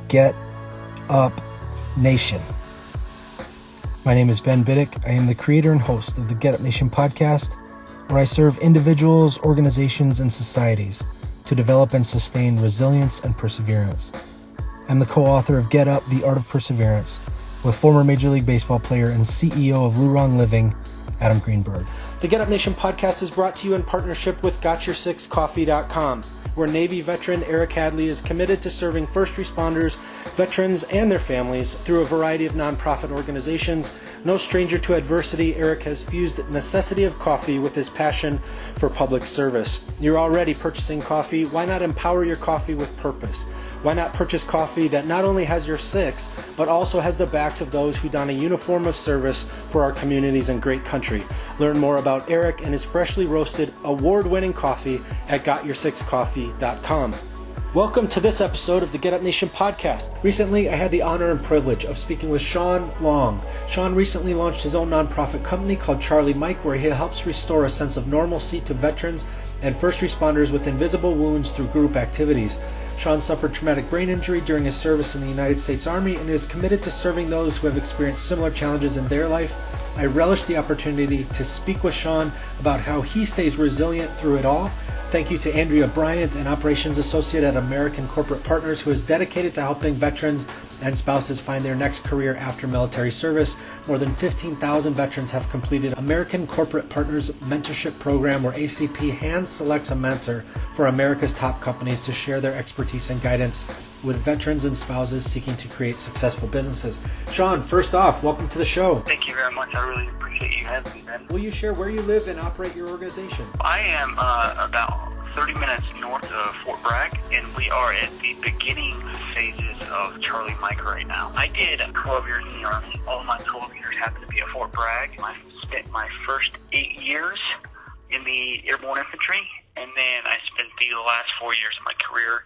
Get Up Nation. My name is Ben Biddick. I am the creator and host of the Get Up Nation podcast, where I serve individuals, organizations, and societies to develop and sustain resilience and perseverance. I'm the co-author of Get Up, The Art of Perseverance, with former Major League Baseball player and CEO of Lurong Living, Adam Greenberg. The Get Up Nation podcast is brought to you in partnership with GotYourSixCoffee.com, where Navy veteran Eric Hadley is committed to serving first responders, veterans, and their families through a variety of nonprofit organizations. No stranger to adversity, Eric has fused necessity of coffee with his passion for public service. You're already purchasing coffee. Why not empower your coffee with purpose? Why not purchase coffee that not only has your six, but also has the backs of those who don a uniform of service for our communities and great country? Learn more about Eric and his freshly roasted, award-winning coffee at GotYourSixCoffee.com. Welcome to this episode of the Get Up Nation podcast. Recently, I had the honor and privilege of speaking with Sean Long. Sean recently launched his own nonprofit company called Charlie Mike, where he helps restore a sense of normalcy to veterans and first responders with invisible wounds through group activities. Sean suffered traumatic brain injury during his service in the United States Army and is committed to serving those who have experienced similar challenges in their life. I relish the opportunity to speak with Sean about how he stays resilient through it all. Thank you to Andrea Bryant, an operations associate at American Corporate Partners, who is dedicated to helping veterans and spouses find their next career after military service. More than 15,000 veterans have completed American Corporate Partners mentorship program, where ACP hand selects a mentor for America's top companies to share their expertise and guidance with veterans and spouses seeking to create successful businesses. Sean, first off, welcome to the show. Thank you very much. I really appreciate you having me, Ben. Will you share where you live and operate your organization? I am about 30 minutes north of Fort Bragg, and we are at the beginning phases of Charlie Mike right now. I did 12 years in the Army. All my 12 years happened to be at Fort Bragg. I spent my first 8 years in the Airborne Infantry, and then I spent the last 4 years of my career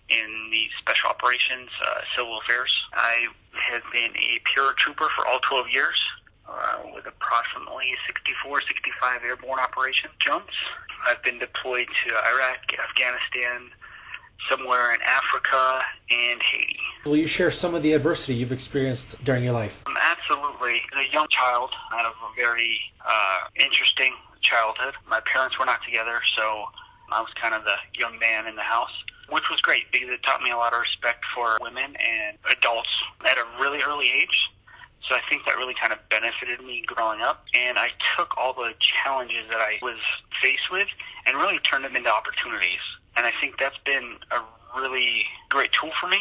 in the Special Operations, Civil Affairs. I have been a paratrooper for all 12 years, with approximately 64, 65 airborne operation jumps. I've been deployed to Iraq, Afghanistan, somewhere in Africa, and Haiti. Will you share some of the adversity you've experienced during your life? Absolutely. As a young child, out of a very interesting childhood. My parents were not together, so I was kind of the young man in the house, which was great because it taught me a lot of respect for women and adults at a really early age. So I think that really kind of benefited me growing up. And I took all the challenges that I was faced with and really turned them into opportunities. And I think that's been a really great tool for me,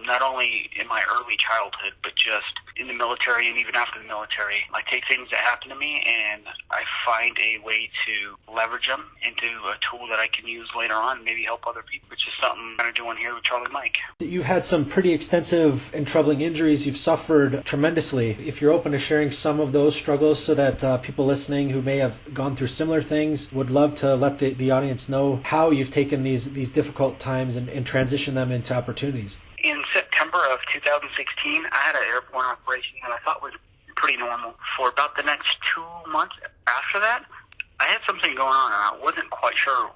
not only in my early childhood, but just in the military and even after the military. I take things that happen to me and I find a way to leverage them into a tool that I can use later on and maybe help other people, which is something I'm kind of doing here with Charlie Mike. You've had some pretty extensive and troubling injuries. You've suffered tremendously. If you're open to sharing some of those struggles so that people listening who may have gone through similar things would love to let the audience know how you've taken these difficult times and transition them into opportunities. In September of 2016, I had an airborne operation that I thought was pretty normal. For about the next 2 months after that, I had something going on and I wasn't quite sure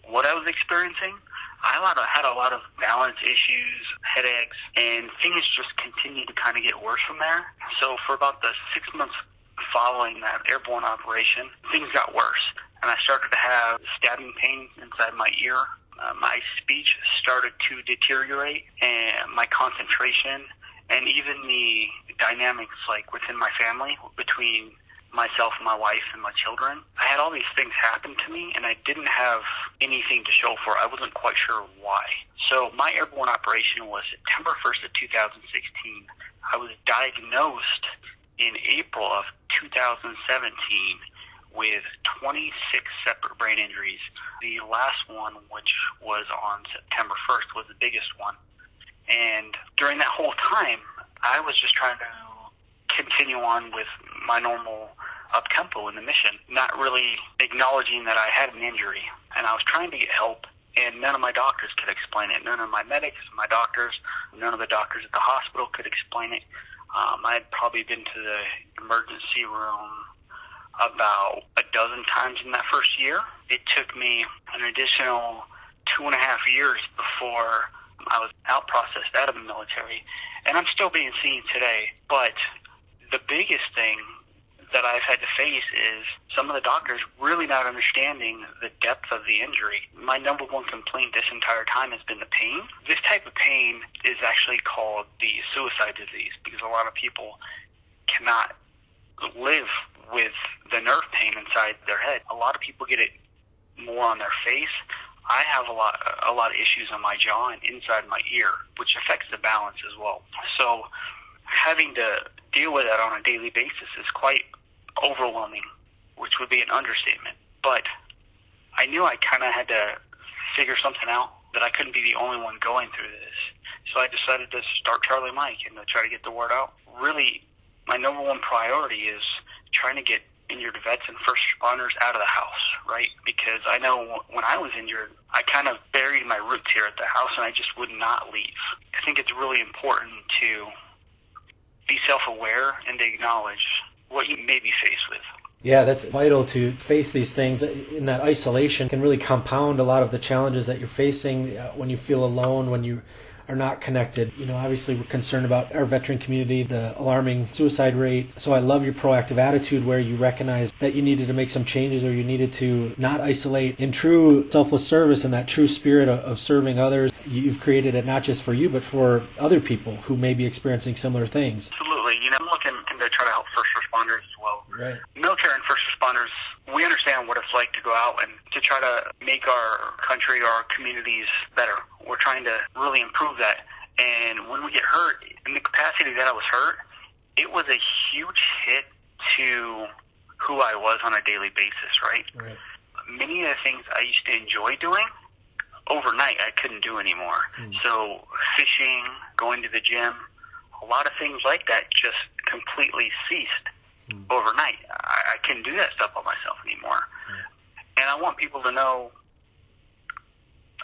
what I was experiencing. I had a lot of balance issues, headaches, and things just continued to kind of get worse from there. So for about the 6 months following that airborne operation, things got worse. And I started to have stabbing pain inside my ear. My speech started to deteriorate, and my concentration, and even the dynamics like within my family, between myself and my wife and my children. I had all these things happen to me, and I didn't have anything to show for it. I wasn't quite sure why. So my airborne operation was September 1st of 2016. I was diagnosed in April of 2017 with 26 separate brain injuries. The last one, which was on September 1st, was the biggest one. And during that whole time, I was just trying to continue on with my normal up-tempo in the mission, not really acknowledging that I had an injury. And I was trying to get help, and none of my doctors could explain it. None of my medics, my doctors, none of the doctors at the hospital could explain it. I had probably been to the emergency room about a dozen times in that first year. It took me an additional 2.5 years before I was out processed out of the military, and I'm still being seen today. But the biggest thing that I've had to face is some of the doctors really not understanding the depth of the injury. My number one complaint this entire time has been the pain. This type of pain is actually called the suicide disease because a lot of people cannot live with the nerve pain inside their head. A lot of people get it more on their face. I have a lot of issues on my jaw and inside my ear, which affects the balance as well. So having to deal with that on a daily basis is quite overwhelming, which would be an understatement. But I knew I kind of had to figure something out, that I couldn't be the only one going through this. So I decided to start Charlie Mike and to try to get the word out. Really, my number one priority is trying to get injured vets and first responders out of the house, right? Because I know when I was injured, I kind of buried my roots here at the house and I just would not leave. I think it's really important to be self-aware and to acknowledge what you may be faced with. Yeah, that's vital to face these things. In that isolation can really compound a lot of the challenges that you're facing when you feel alone, when you are not connected. You know, obviously we're concerned about our veteran community, the alarming suicide rate. So I love your proactive attitude where you recognize that you needed to make some changes or you needed to not isolate. In true selfless service and that true spirit of serving others, you've created it not just for you, but for other people who may be experiencing similar things. Absolutely. You know, I'm looking to try to help first responders as well. Right. Military and first responders, we understand what it's like to go out and to try to make our country, our communities better. We're trying to really improve that. And when we get hurt, in the capacity that I was hurt, it was a huge hit to who I was on a daily basis, right? Right. Many of the things I used to enjoy doing, overnight I couldn't do anymore. So fishing, going to the gym, a lot of things like that just completely ceased overnight. I couldn't do that stuff by myself anymore. And I want people to know,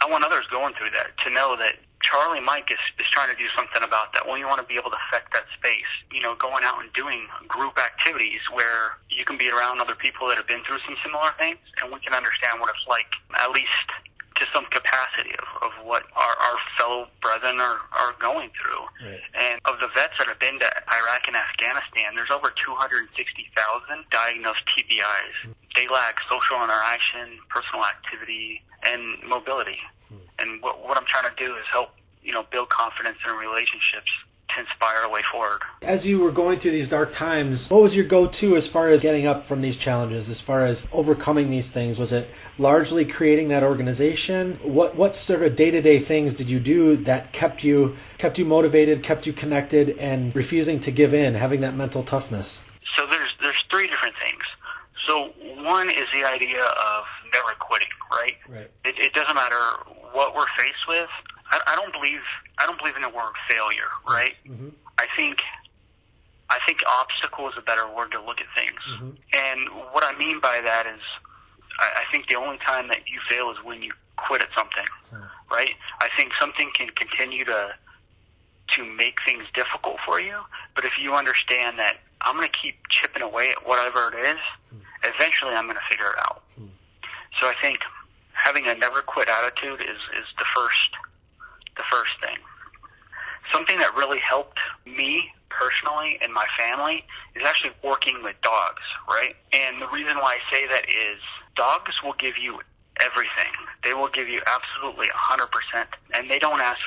I want others going through that to know that Charlie Mike is trying to do something about that. We want to be able to affect that space. You know, going out and doing group activities where you can be around other people that have been through some similar things, and we can understand what it's like, at least to some capacity of what our fellow brethren are going through. Right. And of the vets that have been to Iraq and Afghanistan, there's over 260,000 diagnosed TBIs. They lack social interaction, personal activity, and mobility. And what I'm trying to do is help, you know, build confidence in relationships to inspire a way forward. As you were going through these dark times, what was your go-to as far as getting up from these challenges, as far as overcoming these things? Was it largely creating that organization? What sort of day-to-day things did you do that kept you motivated, kept you connected, and refusing to give in, having that mental toughness? So there's three different things. So one is the idea of never quitting, right? Right. It doesn't matter what we're faced with. I don't believe in the word failure, right? Mm-hmm. I think obstacle is a better word to look at things. Mm-hmm. And what I mean by that is I think the only time that you fail is when you quit at something, right? I think something can continue to make things difficult for you, but if you understand that I'm going to keep chipping away at whatever it is, eventually I'm going to figure it out. So I think having a never quit attitude is the first thing. Something that really helped me personally and my family is actually working with dogs, right? And the reason why I say that is dogs will give you everything. They will give you absolutely 100%, and they don't ask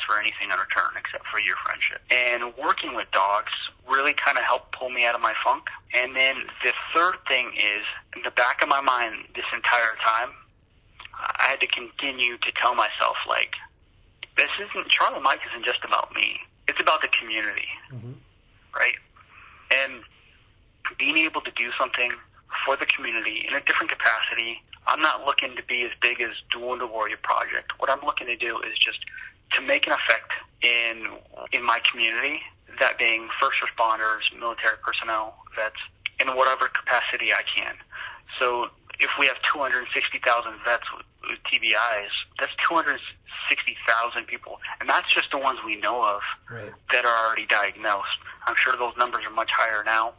for anything in return except for your friendship. And working with dogs really kind of helped pull me out of my funk. And then the third thing is, in the back of my mind this entire time, I had to continue to tell myself, like, Charlie Mike isn't just about me. It's about the community, right? And being able to do something for the community in a different capacity, I'm not looking to be as big as doing the Warrior Project. What I'm looking to do is just to make an effect in my community, that being first responders, military personnel, vets, in whatever capacity I can. So if we have 260,000 vets with TBIs, that's 260,000 people. And that's just the ones we know of that are already diagnosed. I'm sure those numbers are much higher now.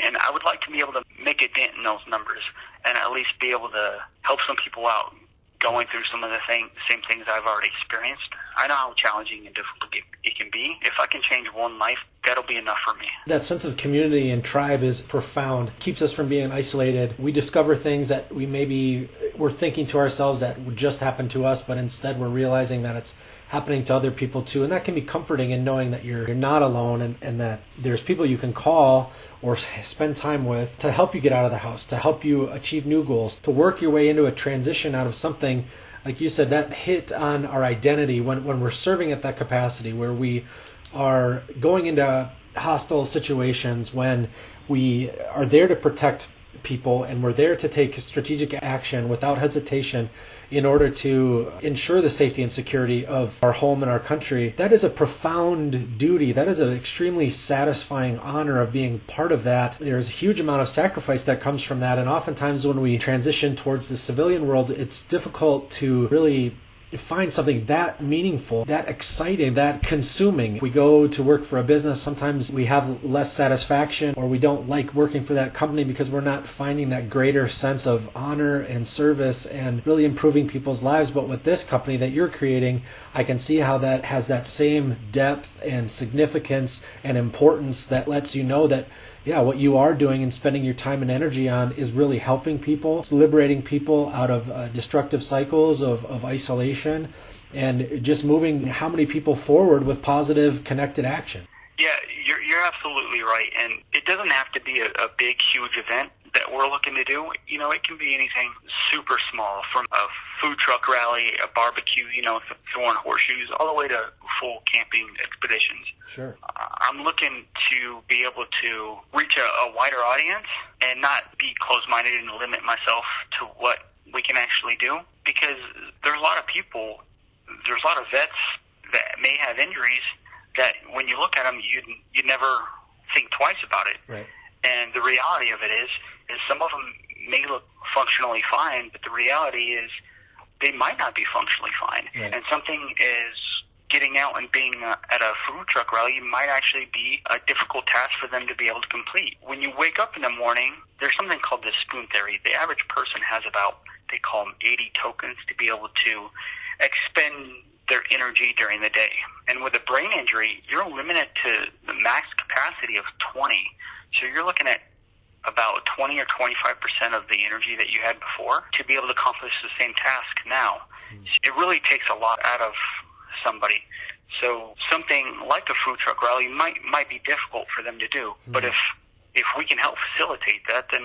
And I would like to be able to make a dent in those numbers and at least be able to help some people out going through some of the same things I've already experienced. I know how challenging and difficult it can be. If I can change one life, that'll be enough for me. That sense of community and tribe is profound. Keeps us from being isolated. We discover things that we're thinking to ourselves that would just happen to us, but instead we're realizing that it's happening to other people too. And that can be comforting in knowing that you're not alone, and that there's people you can call or spend time with to help you get out of the house, to help you achieve new goals, to work your way into a transition out of something, like you said, that hit on our identity when we're serving at that capacity, where we are going into hostile situations, when we are there to protect people and we're there to take strategic action without hesitation in order to ensure the safety and security of our home and our country. That is a profound duty. That is an extremely satisfying honor of being part of that. There's a huge amount of sacrifice that comes from that, and oftentimes when we transition towards the civilian world, it's difficult to really find something that meaningful, that exciting, that consuming. We go to work for a business, sometimes we have less satisfaction, or we don't like working for that company because we're not finding that greater sense of honor and service and really improving people's lives. But with this company that you're creating, I can see how that has that same depth and significance and importance that lets you know that what you are doing and spending your time and energy on is really helping people. It's liberating people out of destructive cycles of isolation, and just moving how many people forward with positive, connected action. Yeah, you're absolutely right. And it doesn't have to be a big, huge event that we're looking to do. It can be anything super small, from a food truck rally, a barbecue, throwing horseshoes, all the way to full camping expeditions. Sure. I'm looking to be able to reach a wider audience and not be closed-minded and limit myself to what we can actually do, because there's a lot of people, there's a lot of vets that may have injuries that when you look at them, you never think twice about it. Right. And the reality of it is some of them may look functionally fine, but the reality is they might not be functionally fine. Right. And something is getting out and being at a food truck rally might actually be a difficult task for them to be able to complete. When you wake up in the morning, there's something called the spoon theory. The average person has about, they call them 80 tokens to be able to expend their energy during the day. And with a brain injury, you're limited to the max capacity of 20. So you're looking at about 20 or 25% of the energy that you had before to be able to accomplish the same task now. It really takes a lot out of somebody. So something like a food truck rally might be difficult for them to do. But if we can help facilitate that, then,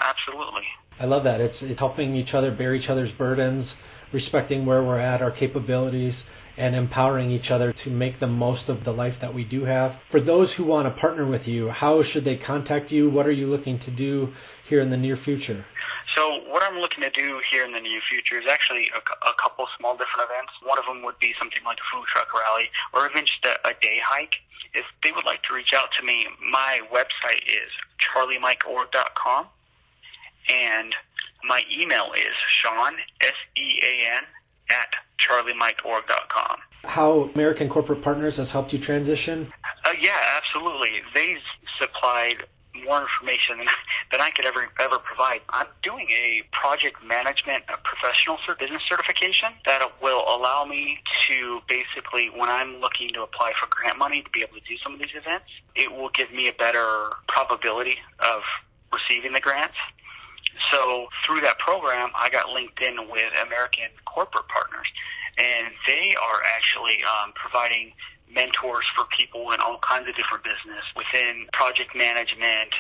absolutely. I love that. It's helping each other bear each other's burdens, respecting where we're at, our capabilities, and empowering each other to make the most of the life that we do have. For those who want to partner with you, how should they contact you? What are you looking to do here in the near future? So what I'm looking to do here in the near future is actually a couple small different events. One of them would be something like a food truck rally, or even just a day hike. If they would like to reach out to me, my website is charliemikeorg.com, and my email is Sean, SEAN, at charliemikeorg.com. How American Corporate Partners has helped you transition? Yeah, absolutely. They supplied more information than I could ever provide. I'm doing a project management professional business certification that will allow me to basically, when I'm looking to apply for grant money to be able to do some of these events, it will give me a better probability of receiving the grants. So through that program, I got linked in with American Corporate Partners, and they are actually providing mentors for people in all kinds of different business within project management.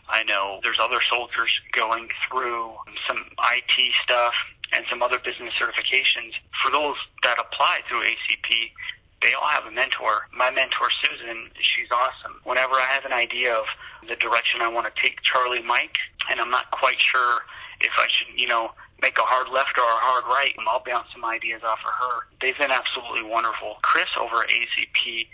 I know there's other soldiers going through some IT stuff and some other business certifications. For those that apply through ACP, they all have a mentor. My mentor, Susan, she's awesome. Whenever I have an idea of the direction I want to take Charlie Mike, and I'm not quite sure if I should, make a hard left or a hard right, I'll bounce some ideas off of her. They've been absolutely wonderful. Chris over at ACP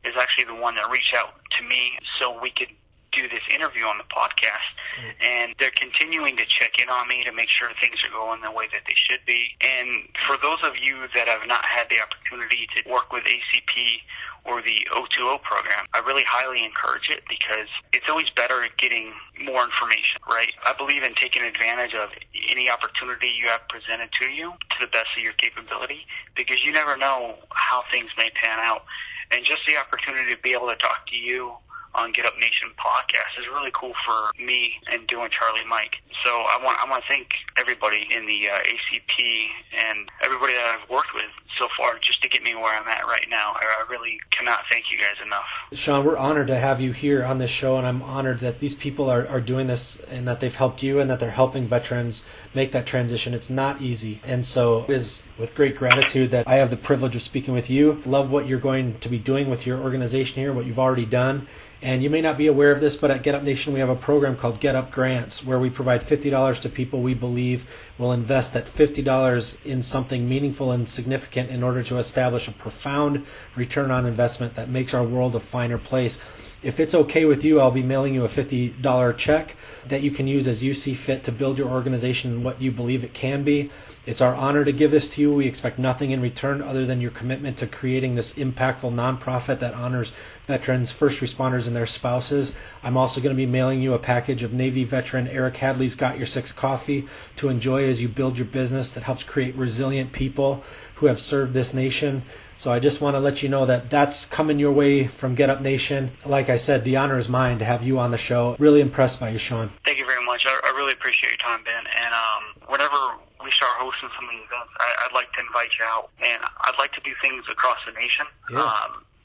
is actually the one that reached out to me so we could do this interview on the podcast, and they're continuing to check in on me to make sure things are going the way that they should be. And for those of you that have not had the opportunity to work with ACP or the O2O program. I really highly encourage it because it's always better at getting more information, right? I believe in taking advantage of any opportunity you have presented to you to the best of your capability, because you never know how things may pan out. And just the opportunity to be able to talk to you on Get Up Nation podcast is really cool for me and doing Charlie Mike. So I want to thank everybody in the ACP and everybody that I've worked with so far just to get me where I'm at right now. I really cannot thank you guys enough. Sean, we're honored to have you here on this show, and I'm honored that these people are doing this and that they've helped you and that they're helping veterans make that transition. It's not easy. And so it is with great gratitude that I have the privilege of speaking with you. Love what you're going to be doing with your organization here, what you've already done. And you may not be aware of this, but at Get Up Nation, we have a program called Get Up Grants, where we provide $50 to people we believe will invest that $50 in something meaningful and significant in order to establish a profound return on investment that makes our world a finer place. If it's okay with you, I'll be mailing you a $50 check that you can use as you see fit to build your organization and what you believe it can be. It's our honor to give this to you. We expect nothing in return other than your commitment to creating this impactful nonprofit that honors veterans, first responders, and their spouses. I'm also going to be mailing you a package of Navy veteran Eric Hadley's Got Your Six coffee to enjoy as you build your business that helps create resilient people who have served this nation. So I just want to let you know that that's coming your way from Get Up Nation. Like I said, the honor is mine to have you on the show. Really impressed by you, Sean. Thank you very much. I really appreciate your time, Ben. And whenever we start hosting some of these events, I'd like to invite you out. And I'd like to do things across the nation. Yeah.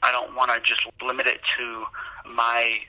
I don't want to just limit it to my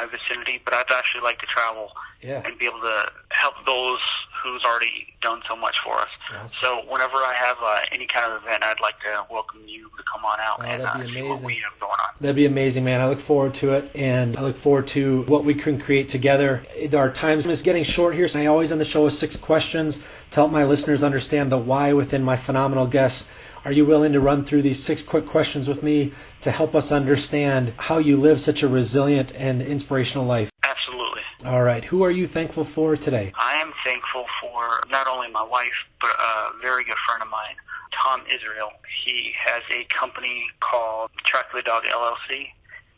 vicinity, but I'd actually like to travel and be able to help those who's already done so much for us. Yes. So whenever I have any kind of event, I'd like to welcome you to come on out and see what we have going on. That'd be amazing, man. I look forward to it, and I look forward to what we can create together. Our time is getting short here, so I always end the show with 6 questions to help my listeners understand the why within my phenomenal guests. Are you willing to run through these 6 quick questions with me to help us understand how you live such a resilient and inspirational life? Absolutely. All right. Who are you thankful for today? I am thankful for not only my wife, but a very good friend of mine, Tom Israel. He has a company called Track the Dog LLC,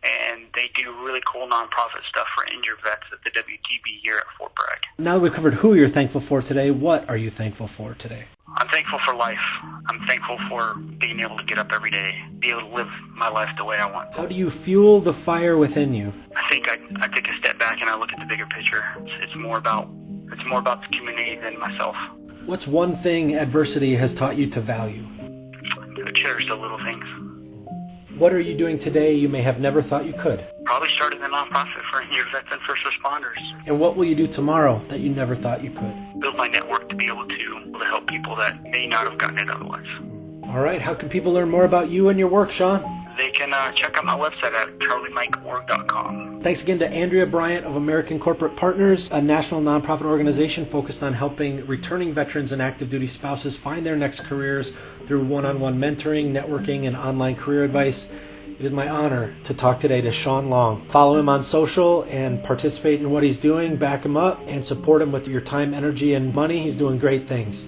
and they do really cool nonprofit stuff for injured vets at the WTB here at Fort Bragg. Now that we've covered who you're thankful for today, what are you thankful for today? I'm thankful for life. I'm thankful for being able to get up every day, be able to live my life the way I want. How do you fuel the fire within you? I think I take a step back and I look at the bigger picture. It's more about the community than myself. What's one thing adversity has taught you to value? To cherish the little things. What are you doing today you may have never thought you could? Probably starting a nonprofit for injured vets and first responders. And what will you do tomorrow that you never thought you could? Build my network to be able to help people that may not have gotten it otherwise. All right. How can people learn more about you and your work, Sean? They can check out my website at charliemikeorg.com. Thanks again to Andrea Bryant of American Corporate Partners, a national nonprofit organization focused on helping returning veterans and active duty spouses find their next careers through one-on-one mentoring, networking, and online career advice. It is my honor to talk today to Sean Long. Follow him on social and participate in what he's doing, back him up, and support him with your time, energy, and money. He's doing great things.